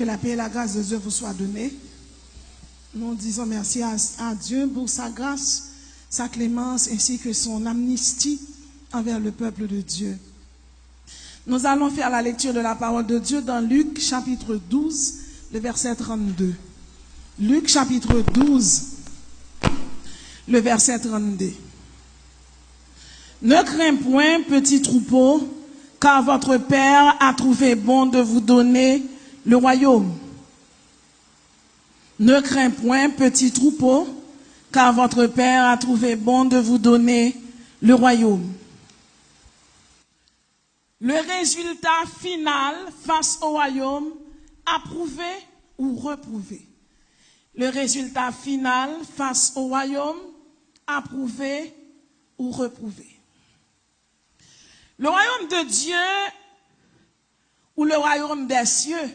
Que la paix et la grâce de Dieu vous soient données. Nous disons merci à Dieu pour sa grâce, sa clémence ainsi que son amnistie envers le peuple de Dieu. Nous allons faire la lecture de la parole de Dieu dans Luc chapitre 12, le verset 32. Luc chapitre 12, le verset 32. Ne crains point, petit troupeau, car votre Père a trouvé bon de vous donner le royaume. Ne crains point, petit troupeau, car votre Père a trouvé bon de vous donner le royaume. Le résultat final face au royaume, approuvé ou reprouvé. Le résultat final face au royaume, approuvé ou reprouvé. Le royaume de Dieu ou le royaume des cieux,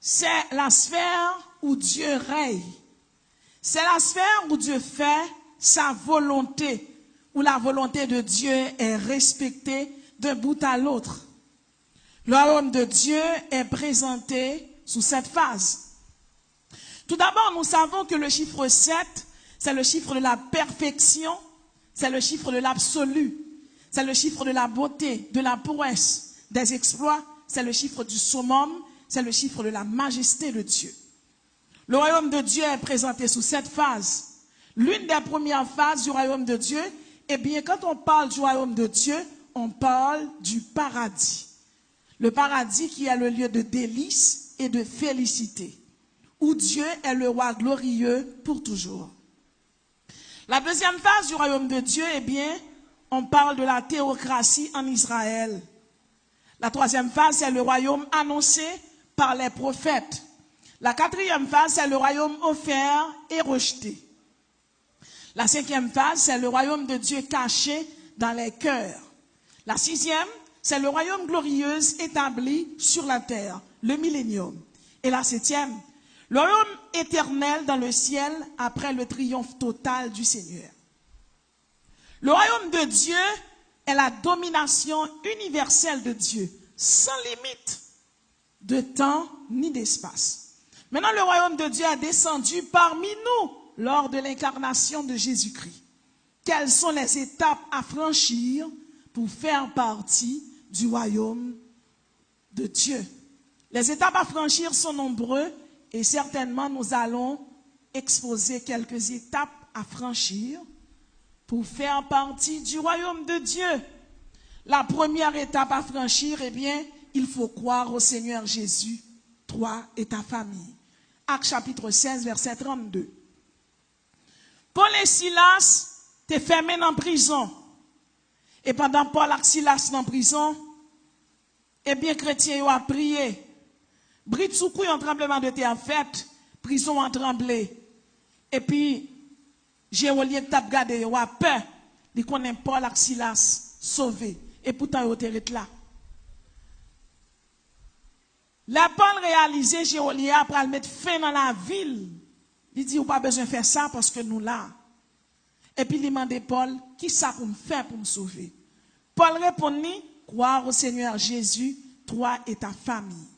c'est la sphère où Dieu règne. C'est la sphère où Dieu fait sa volonté, où la volonté de Dieu est respectée d'un bout à l'autre. Le royaume de Dieu est présenté sous cette phase. Tout d'abord, nous savons que le chiffre 7, c'est le chiffre de la perfection, c'est le chiffre de l'absolu, c'est le chiffre de la beauté, de la prouesse, des exploits, c'est le chiffre du summum, c'est le chiffre de la majesté de Dieu. Le royaume de Dieu est présenté sous cette phase. L'une des premières phases du royaume de Dieu, eh bien, quand on parle du royaume de Dieu, on parle du paradis. Le paradis qui est le lieu de délices et de félicité, où Dieu est le roi glorieux pour toujours. La deuxième phase du royaume de Dieu, eh bien, on parle de la théocratie en Israël. La troisième phase, c'est le royaume annoncé par les prophètes. La quatrième phase, c'est le royaume offert et rejeté. La cinquième phase, c'est le royaume de Dieu caché dans les cœurs. La sixième, c'est le royaume glorieux établi sur la terre, le millénium. Et la septième, le royaume éternel dans le ciel après le triomphe total du Seigneur. Le royaume de Dieu est la domination universelle de Dieu, sans limite de temps ni d'espace. Maintenant, le royaume de Dieu est descendu parmi nous lors de l'incarnation de Jésus-Christ. Quelles sont les étapes à franchir pour faire partie du royaume de Dieu? Les étapes à franchir sont nombreuses et certainement nous allons exposer quelques étapes à franchir pour faire partie du royaume de Dieu. La première étape à franchir, eh bien, il faut croire au Seigneur Jésus, toi et ta famille. Actes chapitre 16, verset 32. Paul et Silas étaient fermés en prison. Et pendant Paul et Silas en prison, eh bien, chrétiens ont prié. Britsoukou, un tremblement de terre fait, prison a tremblé. Et puis, j'ai relié que t'as regardé, il a peur, il connaît Paul et Silas sauvés. Et pourtant, il était là. La Paul réalisé, Géolier, après le mettre fin dans la ville, il dit, pas besoin de faire ça parce que nous là. Et puis il demande Paul, qui ça pour me faire pour me sauver? Paul répondit, croire au Seigneur Jésus, toi et ta famille.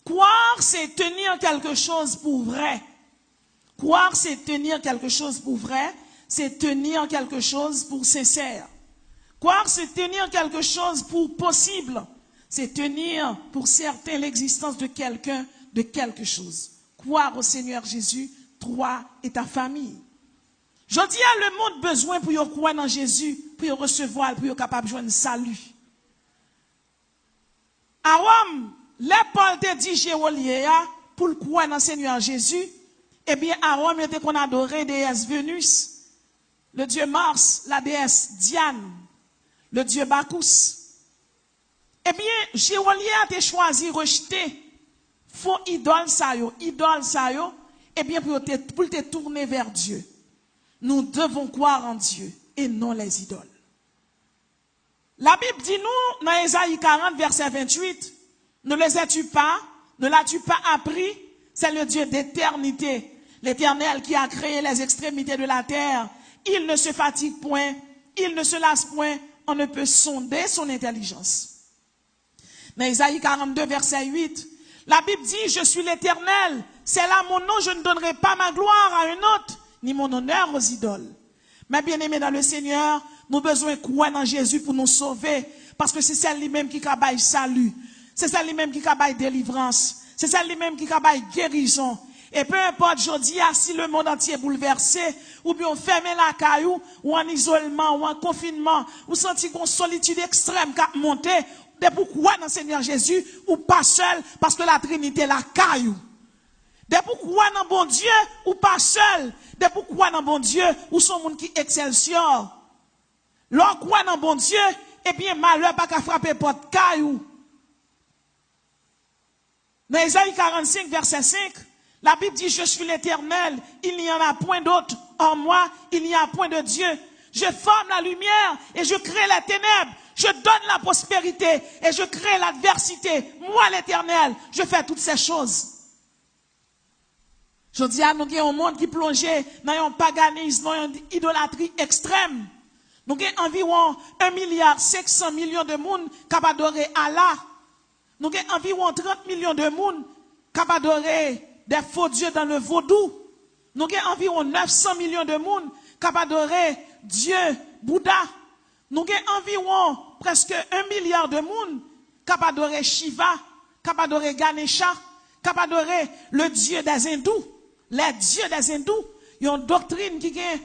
Croire, c'est tenir quelque chose pour vrai. Croire, c'est tenir quelque chose pour vrai, c'est tenir quelque chose pour sincère. Croire, c'est tenir quelque chose pour possible. C'est tenir pour certains l'existence de quelqu'un, de quelque chose. Croire au Seigneur Jésus, toi et ta famille. Je dis à le monde besoin pour y croire dans Jésus, pour y recevoir, pour y capable de joindre salut. À Rome, les Paul te dit Géolier pour le croire dans le Seigneur Jésus, eh bien à Rome, il était qu'on adorait déesse Vénus, le dieu Mars, la déesse Diane, le dieu Bacchus. Eh bien, Géolier a été choisi, rejeté, faux idole ça yo, eh bien pour te tourner vers Dieu. Nous devons croire en Dieu et non les idoles. La Bible dit nous, dans Ésaïe 40, verset 28, ne les as-tu pas, ne l'as-tu pas appris? C'est le Dieu d'éternité, l'Éternel qui a créé les extrémités de la terre. Il ne se fatigue point, il ne se lasse point, on ne peut sonder son intelligence. Dans Ésaïe 42, verset 8, La Bible dit, je suis l'Éternel. C'est là mon nom, je ne donnerai pas ma gloire à un autre, ni mon honneur aux idoles. Mais bien aimés dans le Seigneur, nous avons besoin de croire en Jésus pour nous sauver. Parce que c'est celle lui-même qui a salut. C'est celle lui-même qui a délivrance. C'est celle lui-même qui a guérison. Et peu importe, je dis, si le monde entier est bouleversé, ou bien on ferme la caillou, ou en isolement, ou en confinement, ou senti une solitude extrême qui a monté, de pourquoi dans le Seigneur Jésus, ou pas seul, parce que la Trinité la caillou. De pourquoi dans bon Dieu, ou pas seul, de pourquoi dans bon Dieu, ou son monde qui excelsior. L'on croit dans bon Dieu, et bien malheur pas qu'à frapper porte caillou. Dans Isaïe 45, verset 5, la Bible dit, je suis l'Éternel, il n'y en a point d'autre en moi, il n'y a point de Dieu. Je forme la lumière et je crée les ténèbres. Je donne la prospérité et je crée l'adversité. Moi, l'Éternel, je fais toutes ces choses. Je dis à nous qu'il y a un monde qui plongeait dans un paganisme, dans une idolâtrie extrême. Nous avons environ 1,5 milliard de monde qui adorer Allah. Nous avons environ 30 millions de monde qui adorer des faux dieux dans le vaudou. Nous avons environ 900 millions de monde qui adorer Dieu, Bouddha. Nous avons environ presque 1 milliard de monde qui adorer Shiva, qui adorer Ganesha, qui adorer le Dieu des hindous. Les dieux des hindous, ils ont une doctrine qui a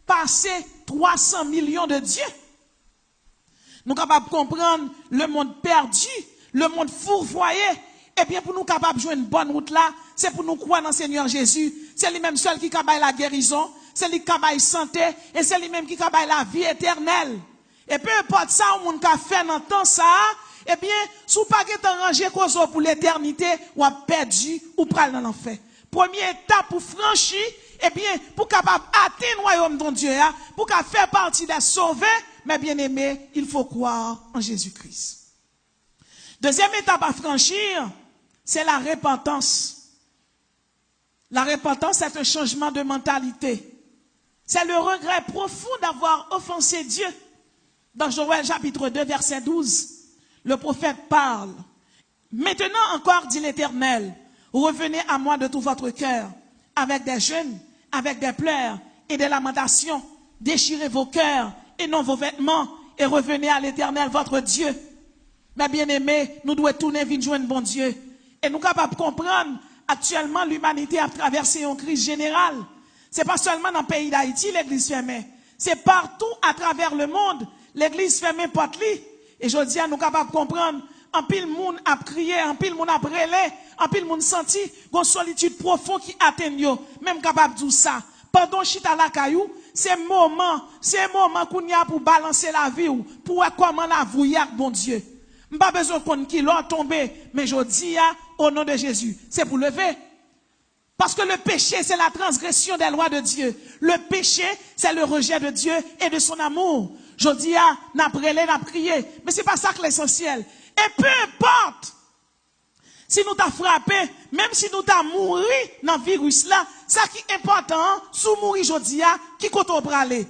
passé 300 millions de dieux. Nous sommes capables de comprendre le monde perdu, le monde fourvoyé. Et bien, pour nous capables de jouer une bonne route là, c'est pour nous croire dans le Seigneur Jésus. C'est lui-même seul qui a la guérison, c'est lui qui a la santé, et c'est lui-même qui a la vie éternelle. Et peu importe ça, on a fait dans le temps ça, eh bien, si vous n'avez pas rangé pour l'éternité, ou a perdu, ou pral dans l'enfer. Première étape pour franchir, eh bien, pour capable atteindre le royaume de Dieu, pour faire partie des sauvés, mais bien aimé, il faut croire en Jésus-Christ. Deuxième étape à franchir, c'est la repentance. La repentance, c'est un changement de mentalité. C'est le regret profond d'avoir offensé Dieu. Dans Joël chapitre 2, verset 12, le prophète parle. Maintenant encore, dit l'Éternel, revenez à moi de tout votre cœur, avec des jeûnes, avec des pleurs et des lamentations. Déchirez vos cœurs et non vos vêtements, et revenez à l'Éternel, votre Dieu. Mais bien aimés, nous devons tourner vers joindre bon Dieu. Et nous sommes capables de comprendre, actuellement, l'humanité a traversé une crise générale. Ce n'est pas seulement dans le pays d'Haïti, l'église fermée. C'est partout à travers le monde, l'église fermée porte li. Et je dis à nous capables de comprendre, en pile monde a crié, en pile monde a brûlé, en pile monde senti, une solitude profonde qui atteint yo, même capable de dire ça. Pendant chita la caillou, c'est moment qu'on y a pour balancer la vie ou pour voir comment la vouille bon Dieu. M'pas besoin qu'on qui l'ont tombé, mais je dis au nom de Jésus, c'est pour lever. Parce que le péché, c'est la transgression des lois de Dieu. Le péché, c'est le rejet de Dieu et de son amour. Je dis n'a brûlé, n'a prié, mais c'est pas ça que l'essentiel. Et peu importe si nous t'a frappé, même si nous t'a mouru dans le virus là, ça qui est important, sous mourir jodi qui compte au bralé.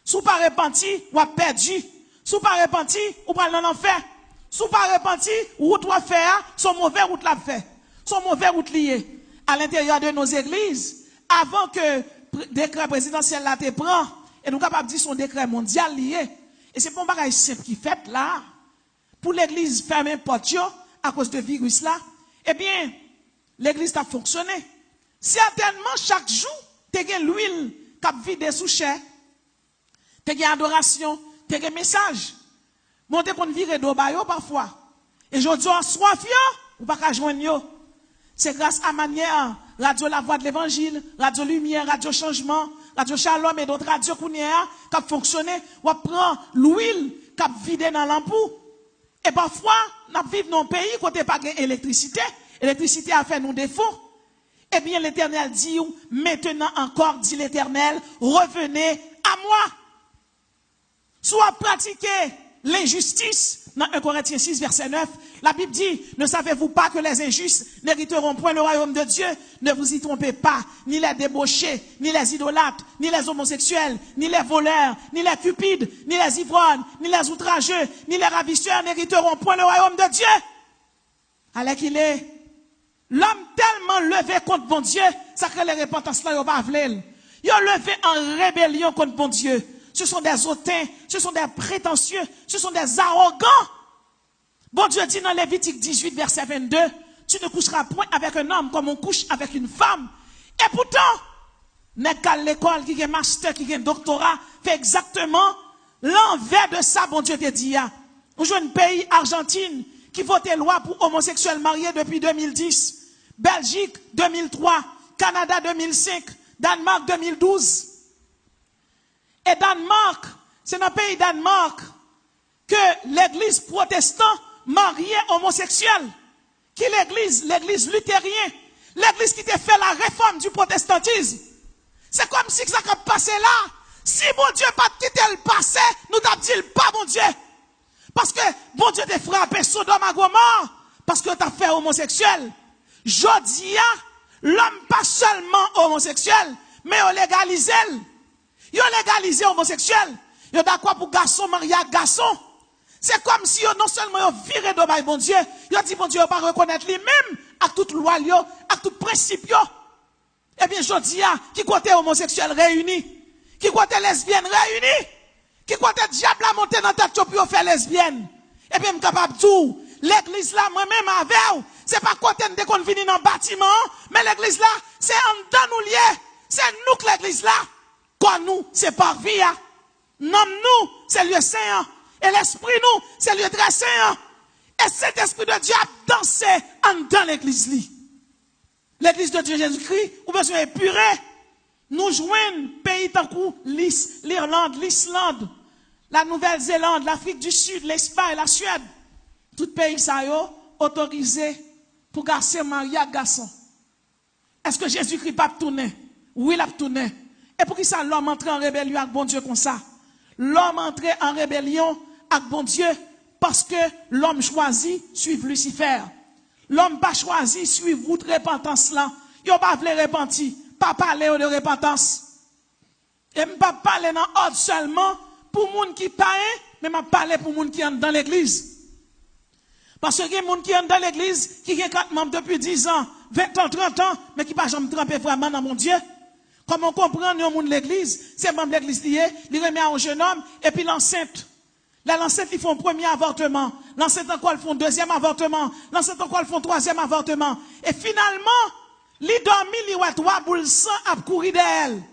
Sous pas repenti, ou a perdu. Sous pas repenti, ou pral dans l'enfer. Sous pas repenti, ou doit faire, son mauvais route l'a fait. Son mauvais route lié. À l'intérieur de nos églises, avant que le décret présidentiel là te prend, et nous capables de dire son décret mondial lié. Et c'est pas un bagage simple qui fait là. Pour l'église fermer porte à cause de virus là, eh bien, l'église a fonctionné. Certainement, chaque jour, tu as l'huile qui a vidé sous chair, tu as adoration, tu as message. Montez qu'on vire d'eau parfois. Et je dis, soif ou pas qu'à joindre. C'est grâce à manière, Radio La Voix de l'Évangile, Radio Lumière, Radio Changement, Radio Shalom et d'autres radios qui ont fonctionné, ou prend l'huile qui a vidé dans l'ampoule. Et parfois, nous vivons dans un pays où il n'y a pas d'électricité. L'électricité a fait nos défauts. Eh bien, l'Éternel dit, maintenant encore, dit l'Éternel, revenez à moi. Soit pratiquer l'injustice. Dans 1 Corinthiens 6, verset 9, la Bible dit, ne savez-vous pas que les injustes n'hériteront point le royaume de Dieu? Ne vous y trompez pas, ni les débauchés, ni les idolâtres, ni les homosexuels, ni les voleurs, ni les cupides, ni les ivrognes, ni les outrageux, ni les ravisseurs n'hériteront point le royaume de Dieu. Alors qu'il est, L'homme tellement levé contre bon Dieu, ça crée les repentances là, il pas vle. Il a levé en rébellion contre bon Dieu. Ce sont des hautains, ce sont des prétentieux, ce sont des arrogants. Bon Dieu dit dans Lévitique 18, verset 22, tu ne coucheras point avec un homme comme on couche avec une femme. Et pourtant, n'est qu'à l'école qui est master, qui est doctorat, fait exactement l'envers de ça, bon Dieu te dit. On joue un pays, Argentine, qui vote loi pour homosexuels mariés depuis 2010. Belgique 2003, Canada 2005, Danemark 2012. Et Danemark, c'est dans le pays Danemark que l'église protestante mariait homosexuels. Qui l'église luthérienne, l'église qui t'a fait la réforme du protestantisme. C'est comme si ça a passé là. Si bon Dieu pas quitté le passé, nous t'avons dit pas bon Dieu. Parce que bon Dieu t'a frappé Sodome et Gomorrhe, parce que t'as fait homosexuel. Jodia, l'homme pas seulement homosexuel, mais il légalisé. Il a légalisé homosexuel. Il a d'accord pour garçon marié à garçon. C'est comme si non seulement ils viré de bon Dieu, ils ont dit bon Dieu ne pas reconnaître lui-même à toute loi, à tout principe. Eh bien, je dis, qui côté homosexuel réuni, qui côté lesbienne réuni, qui côté diable a monté dans ta tête pour faire lesbienne. Eh bien, je suis capable de dire, l'église là, moi-même avec, c'est pas côté de qu'on vient dans le bâtiment, mais l'église là, c'est en dedans nous lié. C'est nous que l'église là, quoi nous, c'est par vie. Nom nous, c'est lieu saint. Et l'esprit nous, c'est lieu très saint. Et cet esprit de Dieu a dansé en dans l'église. L'église de Dieu Jésus-Christ, ou besoin épurer. Nous joignons pays tant que l'Irlande, l'Islande, la Nouvelle-Zélande, l'Afrique du Sud, l'Espagne, la Suède. Tout pays ça yo autorisé pour garçon marié à garçon. Est-ce que Jésus-Christ pas tourner? Oui, il a tourné. Et pour qui ça l'homme entre en rébellion avec bon Dieu comme ça? L'homme entre en rébellion avec bon Dieu parce que l'homme choisit suivre Lucifer. L'homme pas choisi suivre votre repentance là. Yo pas vle repentir, pas parler de repentance. Et pas parler dans ordre seulement pour moun qui païen, mais m'a parler pour moun qui entre dans l'église. Parce que y a moun qui entre dans l'église qui a 4 membres depuis 10 ans, 20 ans, 30 ans, mais qui pas jamais trempé vraiment dans mon Dieu. Comment on comprend nous moun l'église, c'est membre de l'église lié, il remet à un jeune homme et puis l'enceinte. Là, l'enceinte, ils font un premier avortement. L'enceinte encore, ils font un deuxième avortement. L'enceinte encore, ils font un troisième avortement. Et finalement, li dormi, li ouat 3 boules sang à courir d'elle.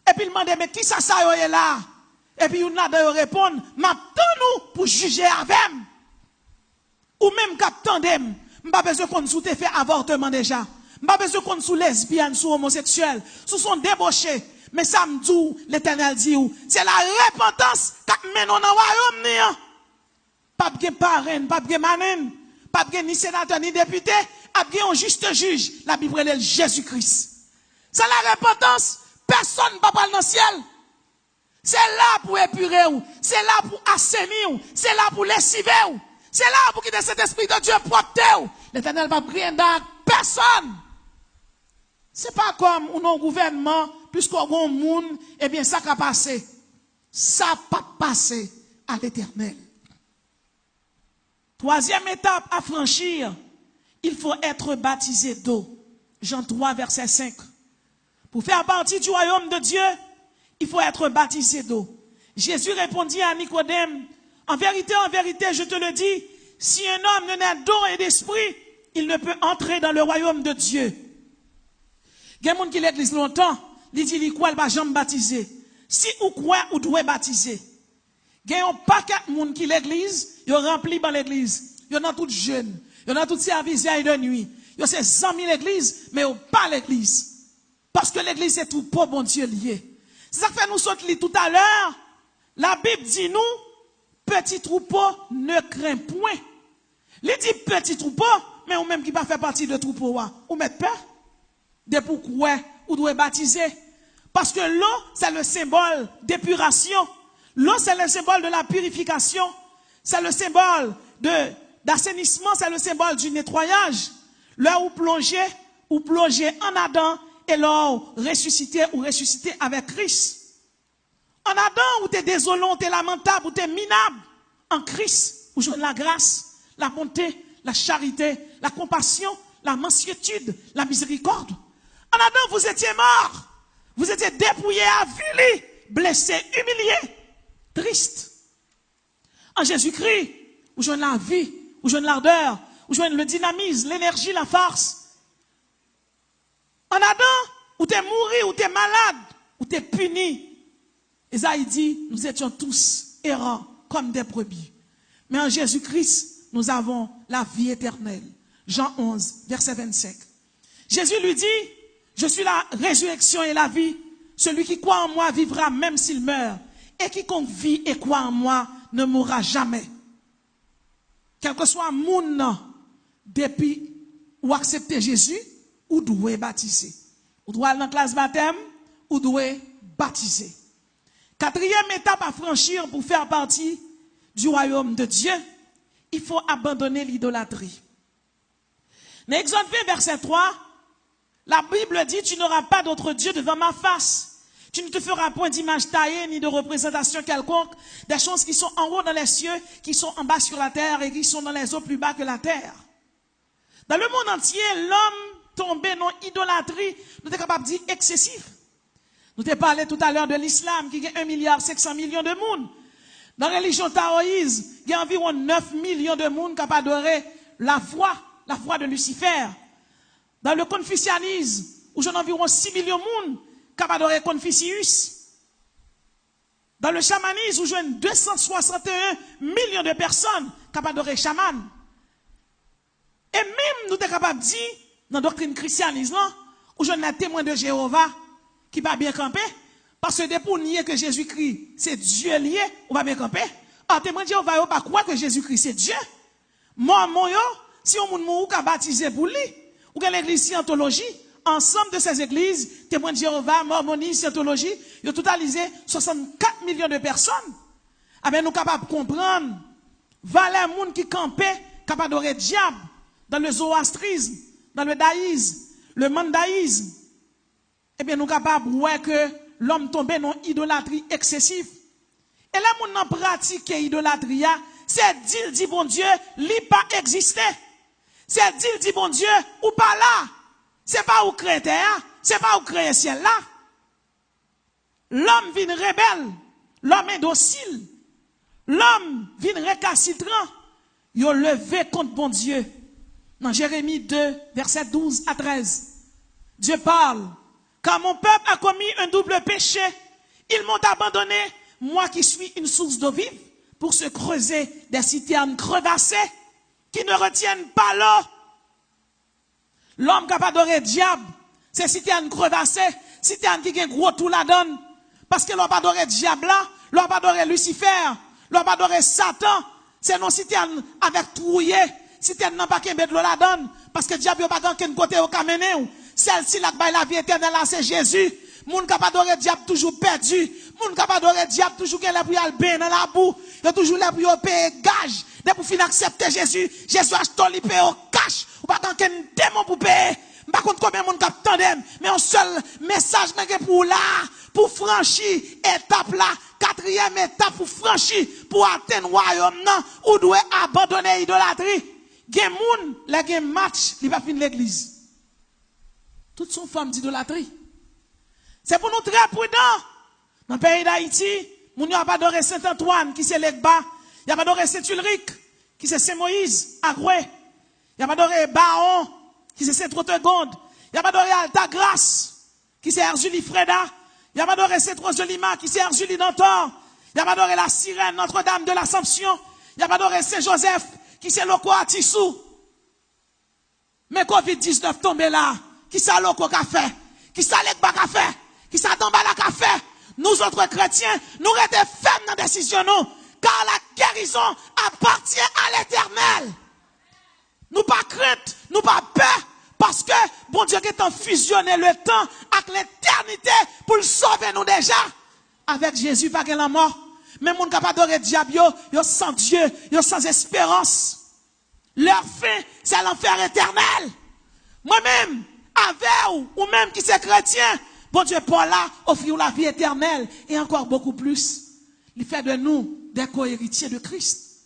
Et puis il demande, mais qui ça est là? Et puis il a répondre, m'attend nous pour juger avec. Ou même qu'attendem, m'pas besoin qu'on sous fait avortement déjà. M'pas besoin qu'on sous lesbienne, sous homosexuel, sous son débauché. Mais ça me dit, l'Éternel dit, c'est la repentance qui mène dans le royaume. Pas de parrain, pas de manène, pas de ni sénateur, ni député, pas de un juste juge. La Bible est Jésus-Christ. C'est la repentance. Personne ne va pas dans le ciel. C'est là pour épurer, c'est là pour assainir, c'est là pour lessiver, c'est là pour quitter cet esprit de Dieu propre. L'Éternel va prier dans personne. C'est pas comme un gouvernement, puisqu'on a un monde, eh bien, ça va passer. Ça va pas passer à l'éternel. Troisième étape à franchir, il faut être baptisé d'eau. Jean 3, verset 5. Pour faire partie du royaume de Dieu, il faut être baptisé d'eau. Jésus répondit à Nicodème, en vérité, je te le dis, si un homme ne naît d'eau et d'esprit, il ne peut entrer dans le royaume de Dieu. Il y a des gens qui l'église longtemps, ils disent qu'il ne va jamais baptiser. Si ou quoi, ou doit baptiser. Il y a un paquet de gens qui l'église, ils rempli dans l'église. Ils sont tous jeunes. Ils sont tous services de nuit. Ils sont 100 000 églises, mais ils n'ont pas l'église. Parce que l'église est tout pour bon Dieu lié. C'est ça que fait nous sauter tout à l'heure. La Bible dit nous, petit troupeau ne craint point. Il dit petit troupeau, mais ou même qui va faire partie de troupeau, ou mettre peur. De pourquoi ou doit baptiser. Parce que l'eau, c'est le symbole d'épuration. L'eau, c'est le symbole de la purification. C'est le symbole d'assainissement, c'est le symbole du nettoyage. Là où plonger en Adam, et là ressusciter avec Christ. En Adam, où tu es désolant, tu es lamentable, où tu es minable. En Christ, où je la grâce, la bonté, la charité, la compassion, la mansuétude, la miséricorde. En Adam, vous étiez morts. Vous étiez dépouillés, avilis, blessés, humiliés, tristes. En Jésus-Christ, vous joignez la vie, vous joignez l'ardeur, vous joignez le dynamisme, l'énergie, la force. En Adam, où t'es mouru, où t'es malade, où t'es puni. Esaïe dit, nous étions tous errants comme des brebis. Mais en Jésus-Christ, nous avons la vie éternelle. Jean 11, verset 25. Jésus lui dit, je suis la résurrection et la vie. Celui qui croit en moi vivra même s'il meurt. Et quiconque vit et croit en moi ne mourra jamais. Quel que soit mon depuis ou accepter Jésus, ou doit baptiser. Ou doit aller dans la classe baptême, ou doit baptiser. Quatrième étape à franchir pour faire partie du royaume de Dieu, il faut abandonner l'idolâtrie. Dans Exode 20, verset 3, la Bible dit, tu n'auras pas d'autre Dieu devant ma face. Tu ne te feras point d'image taillée ni de représentation quelconque des choses qui sont en haut dans les cieux, qui sont en bas sur la terre et qui sont dans les eaux plus bas que la terre. Dans le monde entier, l'homme tombé dans l'idolâtrie, nous sommes capables de dire excessif. Nous t'ai parlé tout à l'heure de l'islam qui a 1,5 milliard de monde. Dans la religion taoïste, il y a environ 9 millions de monde capables d'adorer la foi de Lucifer. Dans le confucianisme, où j'en ai environ 6 millions de monde capables d'adorer Confucius. Dans le chamanisme, où j'en ai 261 millions de personnes capables d'adorer chaman. Et même nous sommes capables de dire, dans la doctrine christianisme, où j'en ai témoin de Jéhovah qui va bien camper, parce que pour nier que Jésus-Christ c'est Dieu lié, on va bien camper. En témoin de Jéhovah, on va pas croire que Jésus-Christ c'est Dieu. Moi, si on moun ka baptisé pour lui, ou que l'église scientologie, ensemble de ces églises, témoins de Jéhovah, mormonie, scientologie, ils ont totalisé 64 millions de personnes. Ah ben, nous sommes capables de comprendre, valeur moun qui campait, capable d'adorer diable, dans le zoroastrisme, dans le daïsme, le mandaïsme. Eh bien, nous sommes capables de voir que l'homme tombé dans l'idolâtrie excessive. Et là, moun nan pratique l'idolâtrie, c'est dit bon Dieu, li pas existé. C'est dit bon Dieu, ou pas là. C'est pas où créer terre, c'est pas où créer ciel là. L'homme vient rebelle, l'homme est docile. L'homme vient récalcitrant. Il a levé contre bon Dieu. Dans Jérémie 2, verset 12 à 13. Dieu parle. Car mon peuple a commis un double péché. Ils m'ont abandonné, moi qui suis une source d'eau vive, pour se creuser des citernes crevassées qui ne retiennent pas l'eau. L'homme qui a adoré diable, c'est citernes crevassées, citernes qui ont gros tout la donne. Parce que l'homme pas adoré diable là, l'homme pas adoré Lucifer, l'homme pas adoré Satan, c'est non citernes avec trouillé, citernes n'a pas qu'un bête la donne. Parce que diable n'a pas qu'un côté au kamene. Celle-ci la vie éternelle là, c'est Jésus. Moun qui a adoré diable toujours perdu. Moun qui a adoré diable toujours qui est là pour y aller dans la boue. Il est toujours là pour payer gage. Dès pour finir accepter Jésus, Jésus a acheté payer au cash. Ou pas qu'un démon pour payer. Par contre, combien de monde qui attendent, mais un seul message pour là, pour franchir étape là, quatrième étape pour franchir, pour atteindre le royaume, ou doit abandonner l'idolâtrie. Gen moun, la gen match, il va finir l'église. Toutes sont femmes d'idolâtrie. C'est pour nous très prudents. Dans le pays d'Haïti, moun n'a pas adoré Saint-Antoine, qui c'est l'Egba. Il n'y a pas adoré Saint-Ulrich, qui c'est Saint-Moïse, Agoué. Il n'y a pas adoré Baon, qui c'est Saint-Trotegonde. Il n'y a pas adoré Altagrace, qui c'est Erzulie Freda. Il n'y a pas adoré Saint-Rose de Lima, qui c'est Erzulie Dantor. Il n'y a pas adoré la Sirène Notre-Dame de l'Assomption. Il n'y a pas adoré Saint-Joseph, qui c'est Loko Atissou. Mais Covid-19 tombé là. Qui ça Loko qu'a fait? Qui ça l'Egba qu'a fait? Qui ça Dambala qu'a fait? Nous autres chrétiens, nous restons fermes dans la décision, nous. Car la guérison appartient à l'Éternel. Nous pas crainte, nous pas peur, parce que bon Dieu qui est en fusionné le temps avec l'éternité pour le sauver nous déjà. Avec Jésus, pas que la mort. Mais mon capable d'adorer diable, yo sans Dieu, yo sans espérance. Leur fin, c'est l'enfer éternel. Moi-même, avec ou même qui c'est chrétien, bon Dieu pour là, offrir la vie éternelle et encore beaucoup plus. Il fait de nous des co-héritiers de Christ.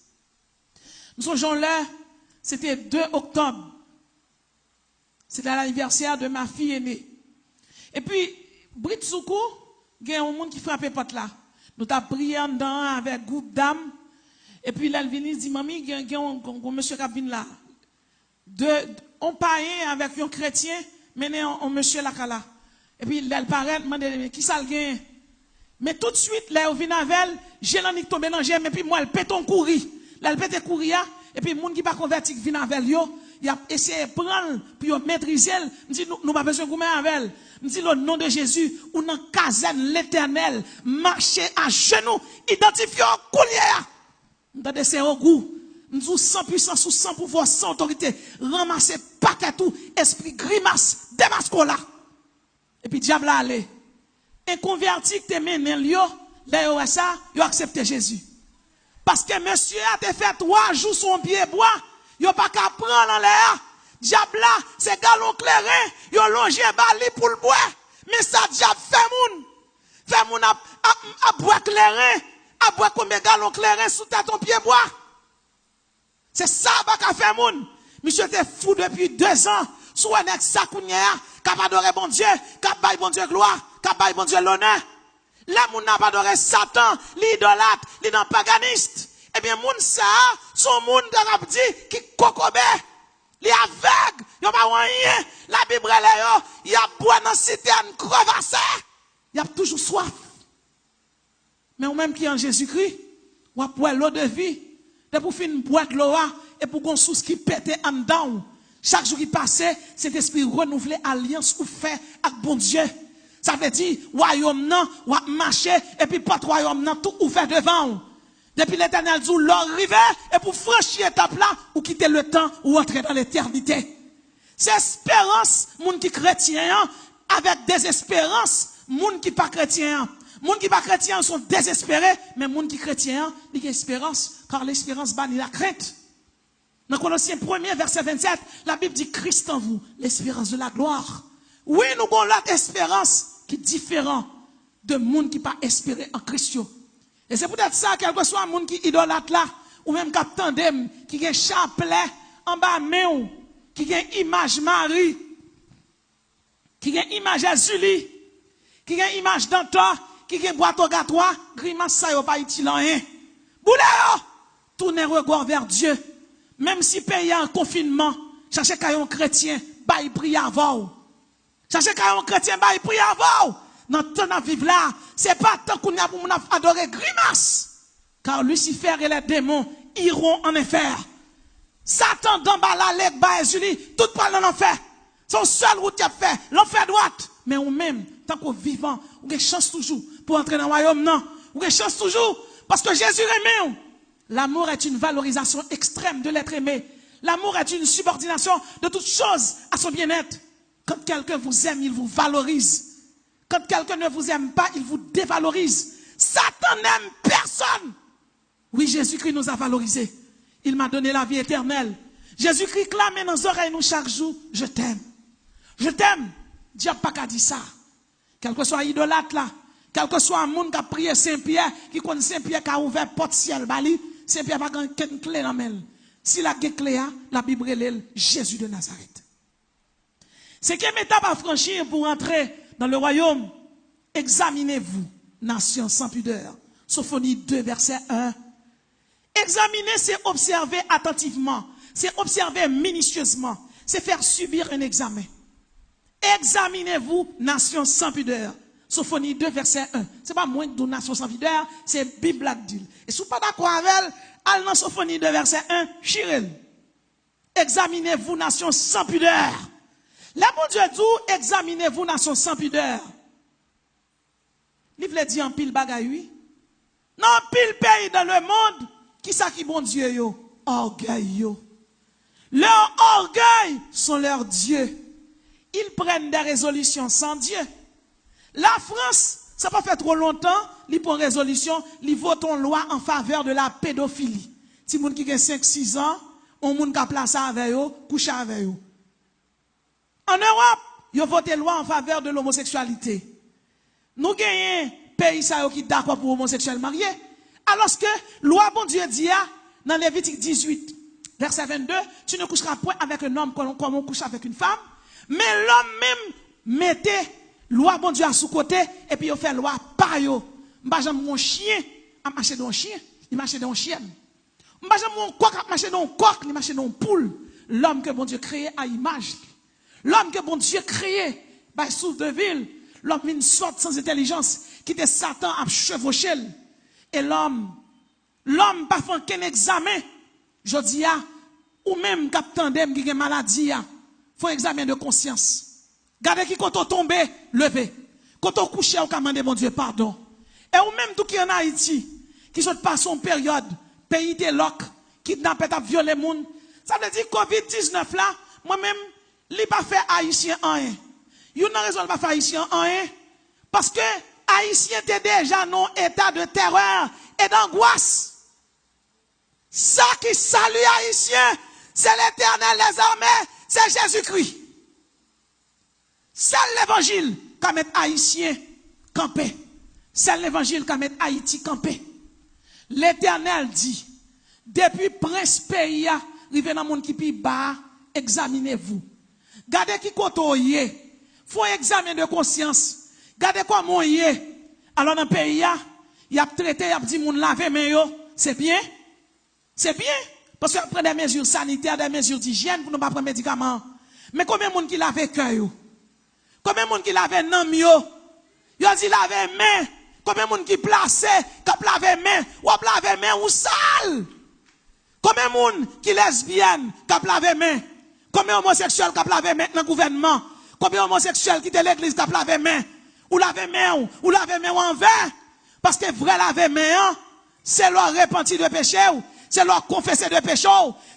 Nous songeons là, c'était 2 octobre C'était l'anniversaire de ma fille aînée. Et puis, Brit Soukou, il y a un monde qui frappait porte là. Nous t'avons prié en dedans avec groupe d'âmes. Et puis, là, elle vient dit, Mami, il y a un monsieur qui vient là. On païen avec un chrétien, mais un monsieur là. Et puis, elle paraît, demande, qui ça le gagne? Mais tout de suite, là, elle vient avec elle, j'ai l'anique tombé dans le et puis moi, elle pète un courri. Là, elle pète courir, et puis, le monde qui pas converti, qui vient avec elle, il a essayé de prendre, puis il maîtriser elle. Il dit, nous pas besoin de goumer avec elle. Il dit, le nom de Jésus, ou dans caserne l'éternel, marchez à genoux, identifiez un coulier. Dans des c'est au goût. Nous sans puissance ou sans pouvoir, sans autorité, ramasser paquet tout, esprit grimace, démasco là. Et puis diable a allé. Et converti que te mené là, là ça, il a accepté Jésus. Parce que monsieur a te fait 3 jours son pied bois, il pas qu'à prendre en l'air. Diable là, c'est galon clairin, il a longé bali pour le bois. Mais ça diable fait moun à bois clairin, à bois comme galon clairin sous ton pied bois. C'est ça qu'a fait moun. Monsieur était fou depuis 2 ans. Sous un ex sakounia, qu'a pas adoré bon Dieu, qu'a bail bon Dieu gloire, qu'a bail bon Dieu l'honneur. Là moun n'a pas adoré Satan, l'idolâtre, l'idolâtre paganiste. Eh bien moun ça, son moun qu'a dit qui kokobé, li aveugle, yon pas rien. La Bible là yo, y a bois dans citerne crevassé. Y a toujours soif. Mais ou même qui en Jésus-Christ, ou a boire l'eau de vie. De pour finir boire l'eau et pour qu'on source qui pète en dedans. Chaque jour qui passait, cet esprit renouvelé alliance ou fait avec bon Dieu. Ça veut dire, royaume non, ou marcher, et puis pas royaume non, tout ouvert devant. Depuis l'éternel dit, l'arriver, et pour franchir étape là, ou quitter le temps, ou entrer dans l'éternité. C'est espérance, moun qui chrétien, avec désespérance, moun qui pas chrétien. Moun qui pas chrétien sont désespérés, mais moun qui chrétien, il y a espérance, car l'espérance bannit la crainte. Dans Colossiens 1er, verset 27, la Bible dit Christ en vous, l'espérance de la gloire. Oui, nous avons l'espérance qui est différente de moun qui pas espéré en Christ. Et c'est peut-être ça, quel que soit un moun qui idolâtre là, ou même qui tandem, qui a un chapelet en bas main, qui a une image Marie, qui a une image Julie, qui a une image d'Antoine, qui a une boîte au gâteau, grimace ça yo pas utile rien. Boulez tournez regard vers Dieu. Même si pays en confinement, cherchez qu'un chrétien, bail prier avant. Cherchez qu'un chrétien, bail prier avant. Dans le temps de vivre là, c'est pas tant qu'on a pour adorer grimace. Car Lucifer et les démons iront en enfer. Satan d'en bas là, les bas et Julie, tout parle en enfer. Son seul route qui a fait, l'enfer droite. Mais ou même, tant qu'on vivant, ou avez chance toujours pour entrer dans le royaume, non. Ou avez chance toujours, parce que Jésus aimé. L'amour est une valorisation extrême de l'être aimé. L'amour est une subordination de toute chose à son bien-être. Quand quelqu'un vous aime, il vous valorise. Quand quelqu'un ne vous aime pas, il vous dévalorise. Satan n'aime personne. Oui, Jésus-Christ nous a valorisés. Il m'a donné la vie éternelle. Jésus-Christ clame dans nos oreilles nous chaque jour, je t'aime. Je t'aime. Dieu n'a pas qu'à dire ça. Quel que soit idolâtre là, quel que soit un monde qui a prié Saint-Pierre, qui connaît Saint-Pierre qui a ouvert porte ciel bali, Saint-Pierre n'a pas qu'une clé dans la main. Si la clé a, la Bible est Jésus de Nazareth. C'est quelle étape à franchir pour entrer dans le royaume? Examinez-vous, nation sans pudeur. Sophonie 2, verset 1. Examiner, c'est observer attentivement, c'est observer minutieusement, c'est faire subir un examen. Examinez-vous, nation sans pudeur. Sophonie 2, verset 1. C'est pas moins de nation sans pudeur, c'est Bible dit. Et si vous pas d'accord avec elle, allez dans Sophonie 2, verset 1, chirel. Examinez-vous, nation sans pudeur. Là, mon Dieu dit, examinez-vous, nation sans pudeur. Livre dit en pile bagaille, oui. Non, pile pays dans le monde, qui ça qui bon Dieu yo? Orgueil yo. Leur orgueil sont leurs dieux. Ils prennent des résolutions sans Dieu. La France, ça n'a pas fait trop longtemps, ils prennent résolution, ils votent une loi en faveur de la pédophilie. Si moun qui a 5-6 ans, on moun qui a placé avec eux, couché avec eux. En Europe, ils ont voté loi en faveur de l'homosexualité. Nous gagnons pays qui sont d'accord pour homosexuels mariés. Alors que loi bon Dieu dit dans Lévitique 18, verset 22, tu ne coucheras point avec un homme comme on couche avec une femme. Mais l'homme même mettait loi bon Dieu à sous côté et puis il fait loi par yo. M'pa jamais mon chien a marché dans un chien, il marche dans une chienne. M'pa jamais mon coq a marché dans un coq, il marche dans une poule. L'homme que bon Dieu créé à image. L'homme que bon Dieu créé par souffle de ville, l'homme une sorte sans intelligence qui était Satan à chevaucher. Et l'homme pas fait aucun examen. Je dis ou même cap tandem qui a une maladie, faut un examen de conscience. Gardez qui quand on tombe, levez. Quand on couche, on demande mon Dieu pardon. Et ou même tout qui en Haïti, qui sont pas son période, pays de loc, kidnappé, violé monde. Ça veut dire Covid-19 là, moi-même, li pas fait haïtien en un. Yon n'a raison de pas faire haïtien en un. Parce que haïtien était déjà dans état de terreur et d'angoisse. Ça qui salue haïtien, c'est l'Éternel des armées, c'est Jésus-Christ. C'est l'évangile qui met haïtien campé. C'est l'évangile qui met Haïti campé. L'Éternel dit, depuis prince pays, arrivé dans le monde qui pi bas, examinez-vous. Gardez qui koto yé. Faut un examen de conscience. Gardez comment yé. Alors dans le pays, il a traité, il a dit, moun lave men yo. C'est bien? C'est bien. Parce qu'on prend des mesures sanitaires, des mesures d'hygiène pour ne pas prendre médicaments. Mais combien de monde qui lave cœur yo? Combien de monde qui lave nam yo? Yo dit lave main. Combien de monde qui place, qui lave main, ou lave main ou sale? Combien de monde qui lesbienne, qui lave main? Combien homosexuels qui lave main dans le gouvernement? Combien homosexuels qui de l'église qui lave main? Ou lave main ou en vain? Parce que vrai lave main, c'est leur repenti de péché, c'est leur confesser de péché,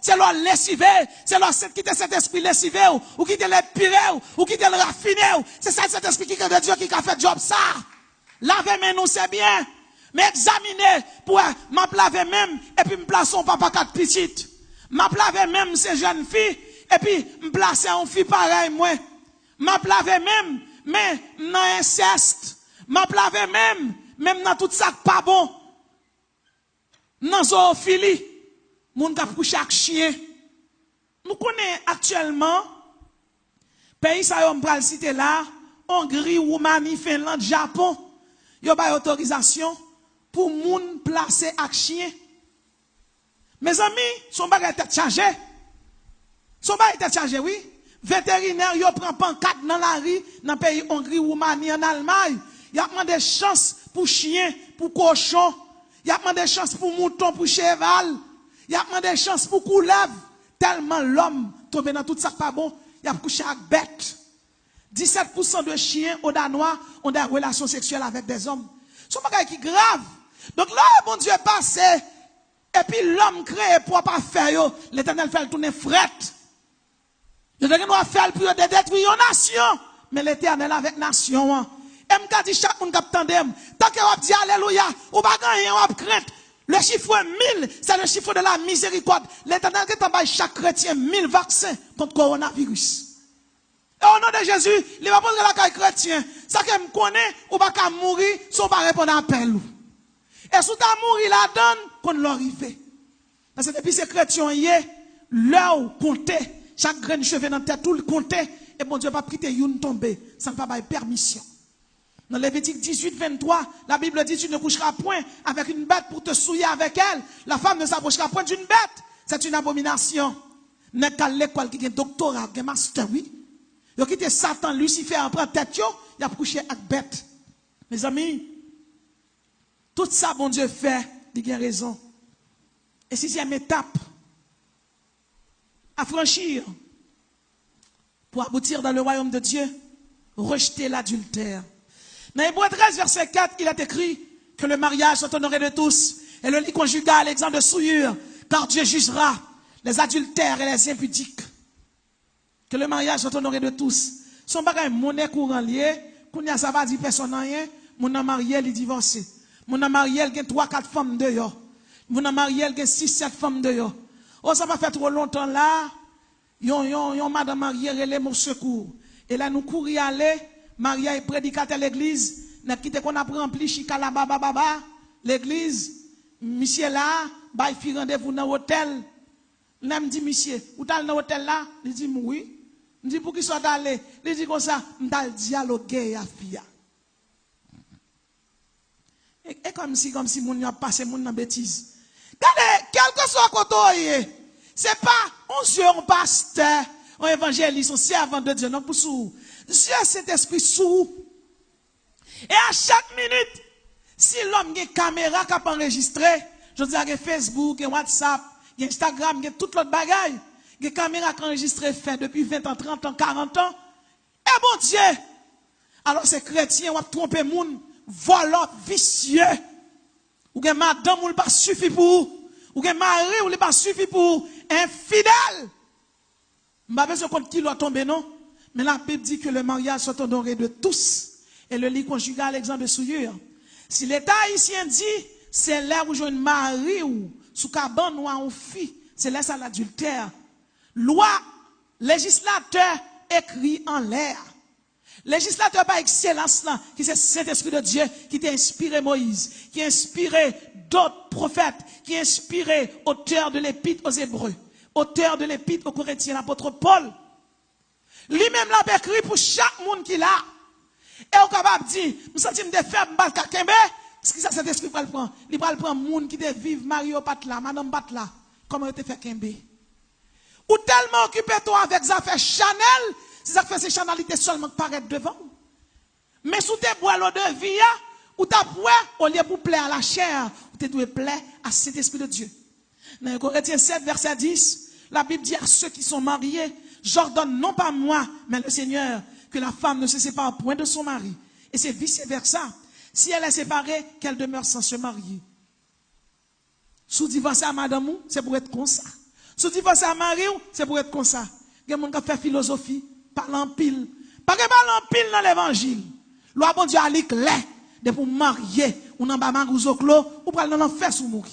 c'est leur lessiver, c'est leur quitter cet esprit lessivé, ou quitter les pire, ou quitter le raffiné. C'est ça cet esprit qui est de Dieu qui a fait job ça. Laver main nous c'est bien, mais examiner pour m'a laver même et puis me placer son papa quatre petites. M'a laver même ces jeunes filles et puis me placer en fille pareil moi. M'a laver même mais dans inceste. M'a laver même dans tout ça pas bon. Dans zoophilie, moun k'ap coucher avec chien. Nous connaissons actuellement pays ça yo m'pral citer là, Hongrie, Roumanie, Finlande, Japon. Yo ba autorisation pour moun placer avec chien. Mes amis, son bagay tête chargé. Son bagay tête chargé, oui. Vétérinaire, yo prend pancarte dans la rue, dans le pays Hongrie, Roumanie, en Allemagne. Y a demandé chance pour chien, pour cochon. Y a demandé chance pour mouton, pour cheval. Y a demandé chance pour couleuvre. Tellement l'homme tombe dans tout ça pas bon, y a couché avec bête. 17% de chiens au Danois ont des relations sexuelles avec des hommes. C'est un bagage qui est grave. Donc là, bon Dieu est passé. Et puis l'homme créé pour pas faire, l'Éternel fait le tourner fret. Il doit faire pour détruire une nation. Mais l'Éternel avec nation. Et m'ka dit chaque monde qui tandem. Tant que vous dit alléluia, ou pas gagner, ou pas crainte. Le chiffre 1000, c'est le chiffre de la miséricorde. L'Éternel qui t'envoie chaque chrétien 1000 vaccins contre le coronavirus. Et au nom de Jésus, il va prendre la caille chrétien. Ça que me connaît, ou pas qu'à mourir, sans pas répondre à l'appel. Et si tu as mouru là-dedans, qu'on l'arrive. Parce que depuis ces chrétiens, l'heure comptait, chaque grain de cheveux dans la tête, tout le comptait, et bon Dieu va prêter une tomber, sans pas avoir permission. Dans Lévitique 18, 23, la Bible dit, tu ne coucheras point avec une bête pour te souiller avec elle. La femme ne s'approchera point d'une bête. C'est une abomination. N'est qu'à l'école qui a un doctorat, qui a un master, oui. Yo quitté Satan, Lucifer, en prend tête, il a couché avec bête. Mes amis, tout ça, bon Dieu fait, il a raison. Et sixième étape, à franchir, pour aboutir dans le royaume de Dieu, rejeter l'adultère. Dans Hébreux 13, verset 4, il est écrit que le mariage soit honoré de tous et le lit conjugal exempt de souillure, car Dieu jugera les adultères et les impudiques. Que le mariage soit honoré de tous. Son bagage monnaie courant lié, qu'on y a ça va dire personne rien, mon a marié, il divorcé. Mon a marié, il a 3-4 femmes de yo. Mon a marié, il a 6-7 femmes de yo. Oh, ça va faire trop longtemps là. Yon madame mariée, relève mon secours. Et là, nous courir aller. Maria est prédicateur à l'église, n'a quitté qu'on a rempli chika la baba l'église, monsieur là, bah il fait rendez-vous dans l'hôtel. Là me dit monsieur, où t'as dans l'hôtel là? Il dit oui. Je dis pour qu'il soit allé, il dit comme ça, je vais dialoguer avec fille. Et comme si moun a passé moun dans bêtise. Regardez, quel que soit côté, c'est pas un Dieu, un pasteur, un évangéliste, un servant de Dieu, non pour sous. Dieu, cet esprit sous. Et à chaque minute, si l'homme a une caméra qui a enregistré, je dis à Facebook, WhatsApp, Instagram, toute l'autre bagaille, des caméras qui ont enregistré fait depuis 20 ans, 30 ans, 40 ans, et bon Dieu, alors c'est chrétien, on va tromper moun, volant, vicieux, ou que madame ou pas suffit pour, ou que mari ou pas suffit pour, infidèle. Je ne sais pas besoin de qui doit tomber, non? Mais la Bible dit que le mariage soit honoré de tous. Et le lit conjugal, exemple de souillure. Si l'État haïtien dit, c'est là où j'ai un mari ou sous cabane ou un fille, c'est là ça l'adultère. Loi, législateur écrit en l'air. Législateur par excellence là, qui c'est Saint-Esprit de Dieu, qui t'a inspiré Moïse, qui a inspiré d'autres prophètes, qui a inspiré auteur de l'épître aux Hébreux, auteur de l'épître aux Corinthiens, l'apôtre Paul. Lui-même l'a écrit pour chaque monde qui l'a. Et on est capable de dire, nous sentons de faire un kakembe, ce qui ça cet esprit va le prendre. Il va le prendre monde qui te vive Mario Patla, Madame Patla, comment il te fait kembe. Ou tellement occupé toi avec ça fait Chanel, si ça fait ces chanalités seulement paraître devant. Mais sous tes bois l'eau de vie, ou ta bois, au lieu pour plaire à la chair, ou tu dois plaire à cet esprit de Dieu. Dans Corinthiens 7, verset 10, la Bible dit à ceux qui sont mariés, j'ordonne non pas moi, mais le Seigneur, que la femme ne se sépare point de son mari. Et c'est vice-versa. Si elle est séparée, qu'elle demeure sans se marier. Sous divorce à madame, c'est pour être comme ça. Sous divorce à mari, c'est pour être comme ça. Il y a des gens qui font philosophie, parlent en pile. Pas que parlent en pile dans l'évangile. Loi bon Dieu a dit clair. De pour marier, ou n'en bas ou clos, ou pour aller dans l'enfer sous mourir.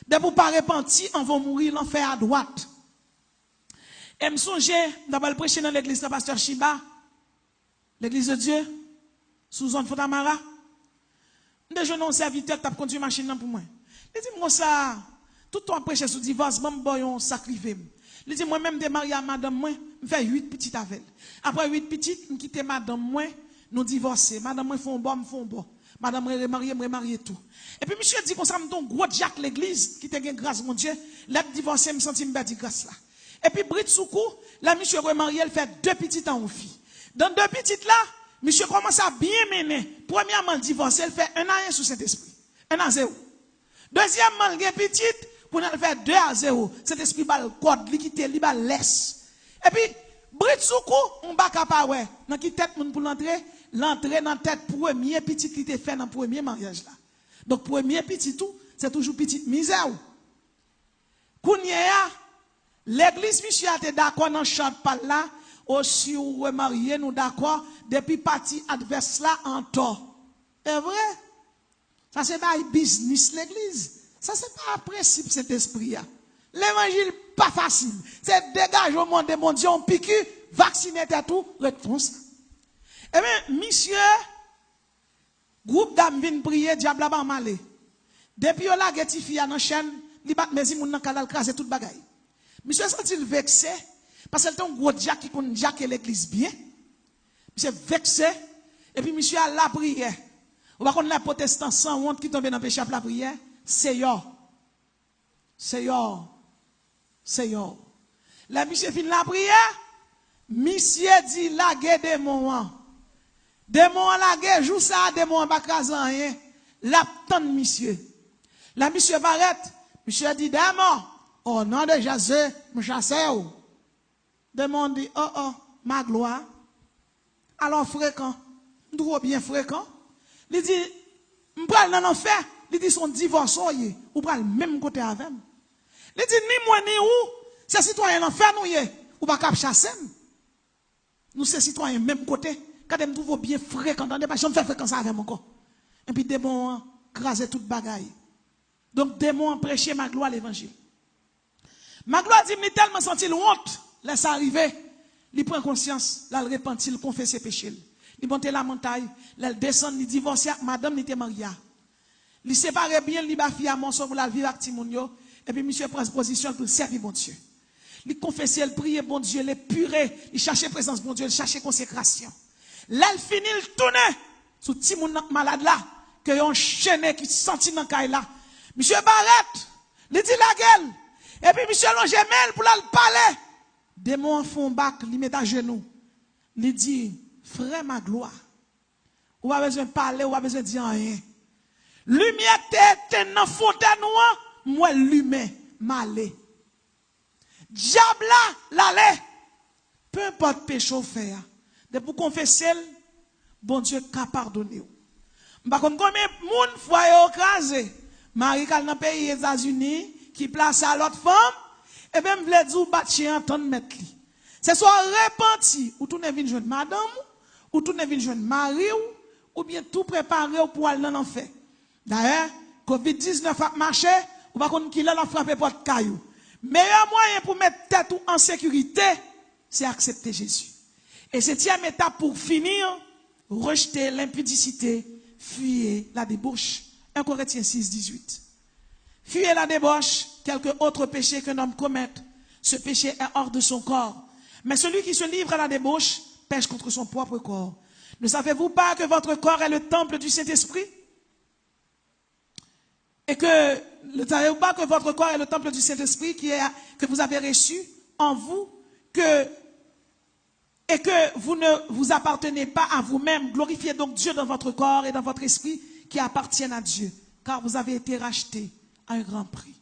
De pour pas repentir, on va mourir l'enfer à droite. Et me songe, d'abord le prêcher dans l'église de pasteur Chiba, l'église de Dieu, sous zone Fontamara. Déjà, non, serviteur qui a conduit machine pour moi. Il dit, moi, ça, tout le temps prêcher sous divorce, bon, boyon, sacrifié. Il dit, moi-même, de marié à madame, moi, je fais 8 petites avec. Après 8 petites, je quitte madame, moi, nous divorcer. Madame, moi, font bon, me font bon. Madame, moi, remarier tout. Et puis, monsieur dit, qu'on s'en ton gros Jack l'église, qui te gagne grâce, mon Dieu, là, divorcer, me sentis me perdre grâce là. Et puis, Brit Soukou, là, monsieur remarié, elle fait 2 petites en fille. Dans 2 petites là, monsieur commence à bien mener. Premièrement, divorcer, elle fait 1 an sous cet esprit. 1 an 0. Deuxièmement, elle est petite, pour elle faire 2 à 0. Cet esprit va le code, l'équité, il va laisse. Et puis, Brit Soukou, on va capable, ouais. Dans qui tête, pour l'entrer dans la tête, premier petit qui te fait dans le premier mariage là. Donc, premier petit tout, c'est toujours petite misère. Kounia, l'église, monsieur, a été d'accord dans le champ par là, aussi ou remarié, nous d'accord, depuis partie adverse là, en tort. C'est vrai? Ça, c'est pas un business, l'église. Ça, c'est pas un principe, cet esprit-là. L'évangile, pas facile. C'est dégage au monde de mon Dieu, on pique, vacciner tout, réponse. Eh bien, monsieur, groupe d'âmes viennent prier, diable a malé. Depuis là, Getifi a dans chaîne, li bat mezi moun nan kanal krasé toute bagaille. Monsieur senti vexé parce que c'est un gros diacre qui connaît diacre l'église bien. Monsieur vexé et puis monsieur a la prière. On va connaître les protestants sans honte qui tombent dans le péché à la prière, c'est yo. C'est yo. C'est yo. La monsieur fin la prière, monsieur dit la guerre démon. Démon la guerre joue ça démon pas craser rien. La tante monsieur. La monsieur Barrette, monsieur dit démon, au nom de Jésus, me chasser ou. Démon dit oh ma gloire. Alors fréquent, trop bien fréquent. Il dit m'pral dans l'enfer, il dit son divorce ou pral même côté avec. Il dit ni moi ni ou, c'est citoyen l'enfer nous y ou pas cap chasser. Nous c'est citoyen même côté. Quand me trouve bien fréquent, on pas jamais faire fréquence avec encore. Et puis démon craser toute bagaille. Donc démon prêcher ma gloire l'évangile. Ma gloire dit me tellement senti honte, laisse arriver, il prend conscience, là il repentit, il confesse ses péchés. Il monte la montagne, il descend, il divorce avec madame, il était marié. Il sépare bien, il va faire mon son pour la vie avec Timonio, et puis monsieur prend position pour servir mon Dieu. il confessait, il priait, bon Dieu, il puré, il cherchait présence, bon Dieu, il cherchait consécration. Là, il finit, il tournait sous petit moun malade là, que yon chaîné qui senti dans caille là. Monsieur Barrette, il dit la gueule. Et puis monsieur Longemel pour la parler. Démon font bac, il met à genoux. Il dit, frère ma gloire. Ou pas besoin de parler, ou pas besoin de dire rien. Lumière t'es dans fontaine noire, moi lumière malé. Diable là, l'allait. Peu importe péché faire. De pour confesser, bon Dieu qu'a pardonné. Par contre, combien de monde foyer écrasé, Marie dans le pays des États-Unis, qui place à l'autre femme, et bien, vous voulez dire, battre en temps de mettre li. C'est soit repenti, ou tout n'est venu jeune madame, ou tout n'est venu jeune mari, ou bien tout préparé pour aller dans l'enfer. D'ailleurs, COVID-19 a marché, ou pas qu'on qu'il a frappé porte caillou. Meilleur moyen pour mettre tête en sécurité, c'est accepter Jésus. Et septième étape pour finir, rejeter l'impudicité, fuyez la débauche. 1 Corinthiens 6, 18. Fuyez la débauche, quelque autre péché qu'un homme commette. Ce péché est hors de son corps. Mais celui qui se livre à la débauche pêche contre son propre corps. Ne savez-vous pas que votre corps est le temple du Saint-Esprit? Et que ne savez-vous pas que votre corps est le temple du Saint-Esprit que vous avez reçu en vous, et que vous ne vous appartenez pas à vous-même. Glorifiez donc Dieu dans votre corps et dans votre esprit qui appartiennent à Dieu, car vous avez été rachetés à un grand prix.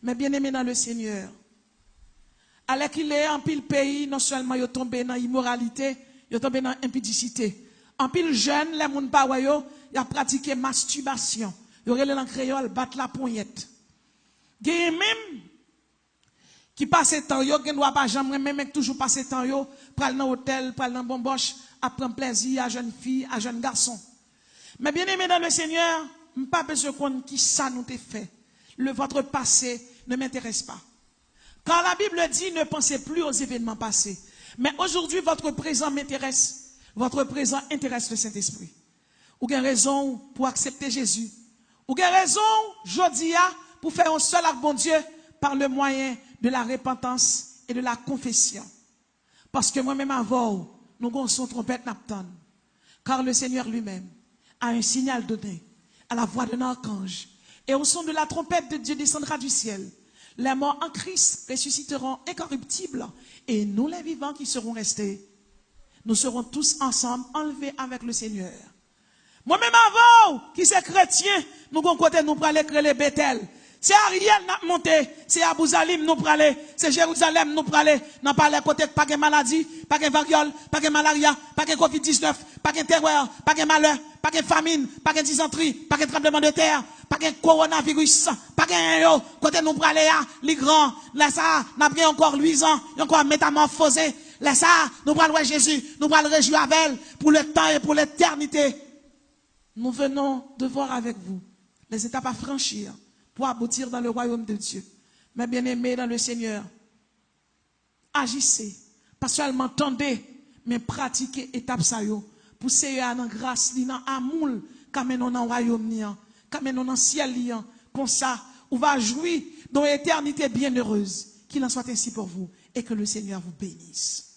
Mais bien aimé dans le Seigneur, alors qu'il est en pile pays, non seulement il est tombé dans l'immoralité, il est tombé dans l'impudicité. En pile jeune, les gens pas il a pratiqué masturbation. Il aurait en créole battre la poignette. Il y a même qui passe temps yo, qui ne doit pas jamais même toujours passer temps yo, pral dans hôtel, pral dans bomboche, à prendre plaisir à jeune fille, à jeune garçon. Mais bien aimé dans le Seigneur, pas besoin qu'on qui ça nous t'est fait. Votre passé ne m'intéresse pas. Quand la Bible dit ne pensez plus aux événements passés. Mais aujourd'hui, votre présent m'intéresse. Votre présent intéresse le Saint-Esprit. Ou avez raison pour accepter Jésus. Ou avez raison, aujourd'hui, pour faire un seul avec bon Dieu par le moyen de la repentance et de la confession. Parce que moi-même avant, nous avons son trompette n'attend. Car le Seigneur lui-même a un signal donné à la voix d'un archange. Et au son de la trompette de Dieu descendra du ciel. Les morts en Christ ressusciteront incorruptibles. Et nous, les vivants qui seront restés, nous serons tous ensemble enlevés avec le Seigneur. Moi-même avant, qui c'est chrétien, nous avons côté nous pour aller créer les Bethel. C'est Ariel n'a monté, c'est Abouzalim nous pralé, c'est Jérusalem nous pralé, n'a pas les côtés pas de maladie, pas de variole, pas de malaria, pas de COVID-19, pas de terreur, pas de malheur, pas de famine, pas de dysenterie, pas de tremblement de terre, pas de coronavirus, pas de yo, côté nous pralé les grands, là ça, n'a pris encore luisant, encore métamorphosé, là ça, nous prenons Jésus, nous prenons le réjouir avec elle pour le temps et pour l'éternité. Nous venons de voir avec vous les étapes à franchir pour aboutir dans le royaume de Dieu. Mais bien aimés dans le Seigneur, agissez, pas seulement tendez, mais pratiquez étape ça yo, pour Seigneur dans grâce, dans amour, comme nous dans le royaume, comme nous dans le ciel, comme ça, on va jouir dans l'éternité bienheureuse. Qu'il en soit ainsi pour vous et que le Seigneur vous bénisse.